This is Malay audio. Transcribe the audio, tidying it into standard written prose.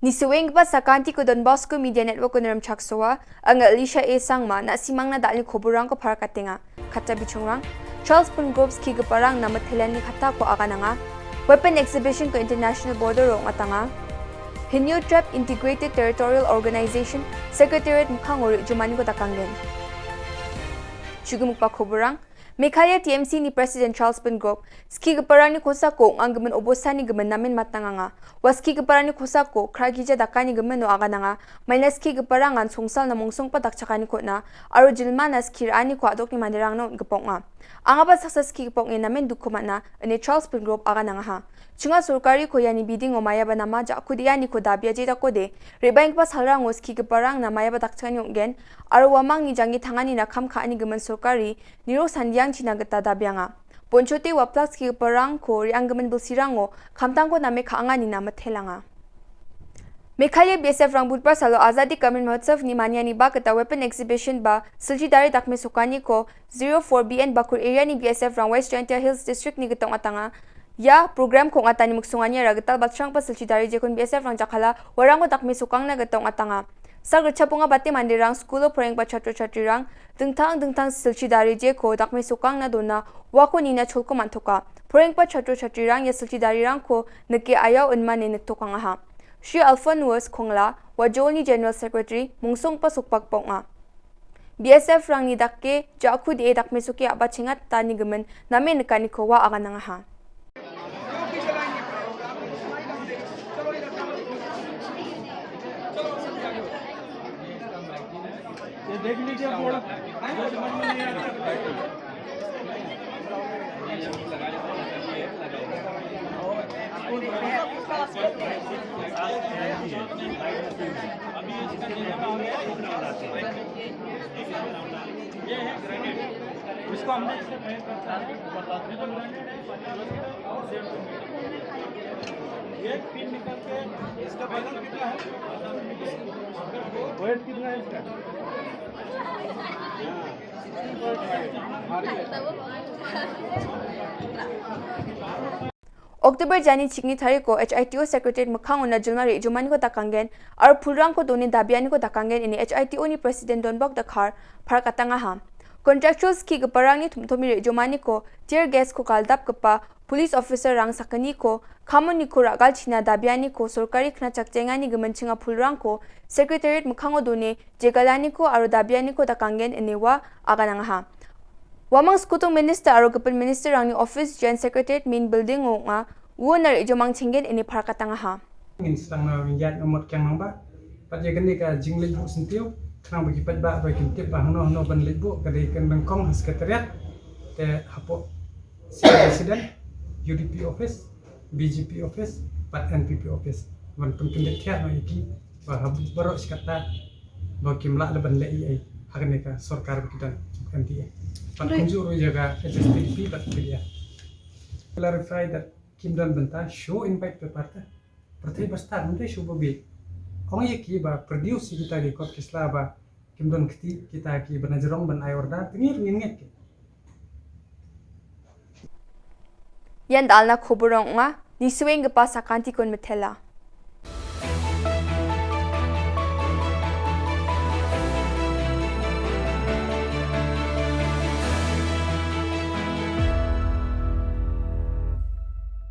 Nisuweng ba sakanti ko Don Bosco Media Network ko naram chaksowa ang Alicia A. Sangma na simang na dali koburang ko para katinga. Kata bichungrang, Charles Pungroves ki parang na mathilan ni kata ko aga nga. Weapon exhibition ko International Border ro atanga. Hinyo Trap Integrated Territorial Organization Secretariat Mukhangori Jumani ko takanggen. Chugumuk pa koburang, Meghalaya TMC ni President Charles Pungrove, ski keparang ni kosa ko ang gaman obosan ni gaman namin matanga nga. Waski keparang ni kosa ko, kragija dakani gaman no aga nga, may na ski keparangan sungsal na mungsong patakchakani ko na, aro jilma na ski raani ko adok ni mandirang na gapong nga. Ang abat sa ski gapong namin dukumat na, ni Charles Pungrove aga nga ha. Chunga surkari ko yani biding o maya ba na maja ko diani ko dabya jeta ko de, rebayang pa salrang o ski keparang na maya ba takchakani yung aro wamang ni jangi tangani na kam kaani gaman surkari, niro sandiang chinagata dabyanga. Ponchote waplak ski keparang ko riang gaman bilsirango, kamtang ko name kaangani na mathelanga. Meghalaya BSF Rangbut par salo Azadi Kamin Mahotsav ni Manyani ba kata weapon exhibition ba Siljidari dakme sukani ko 04BN Bakur area ni BSF Rang West Jaintia Hills District ni gitong atanga ya program ko atani muksunganya ragatal batsang pa Siljidari jekon BSF Rang Jakhala warang ko dakme sukang na gitong atanga Sagrcha punga bati mandirang skulo poreng pa chatro-chatri rang dengtang Siljidari jeko dakme sukang na dona wako nina chulko mantoka poreng pa chatro-chatri rang ya Siljidari rang ko nagki ayaw unman ni nagtokang aha Shri Alphonsus Kongla, Wajolni General Secretary, Mungsong Pasukpak Ponga. BSF Rang ni Dakke, Jaku di Dakme Suki Abachingat Tani Gaman, Namin Kaniko wa aga nangaha. इसको हमने इससे पहले ये पिन निकल के इसका वजन कितना है वेट कितना है इसका Oktober jani chikni thari ko HITO Secretary Mukhang una Julmari Jumani ko takanggen ar pulrang ko doni dabiani ko takanggen ini HITO ni President Donbok Dakhar par katanga ha Contractual ski keparang ni thumthomi Jumani ko tear gas ko kaldap kapa police officer rang sakani ko khamon ni ko ragal china dabiani ko sorkari khna chakchengani gamanchinga pulrang ko Secretariat Mukhango doni jegalani ko aro dabiani ko takanggen enewa agananga ha Wamang Skutung Minister aro Gapal Minister rang ni Office Joint Secretariat Main Building nga Wunar ijomang chengen ini parakatanga ha. Insang na yan umot kyang namba. Patyagan ni ka jinglid bu sentiyo. Kanang bagi patba bagi tip ba hano ban libu kadai kan bangkong sekretariat te hapo President UDP office BGP office pat NPP office. Wan penting dia no iki ba habu baro sekata ba kimla leban lei ai hakane ka sarkar kita NDA. Pat kunjuru jaga HSTP pat dia. Clarify that Kimdan benta show impact pe parta prathai bastar munde show bobi ong ye ki ba produce kita di kot kisla ba Kimdan kiti kita ki banajrong ban ayorda tingir nginget ki Yan dalna khoborong nga nisuweng gapa sakanti kon methela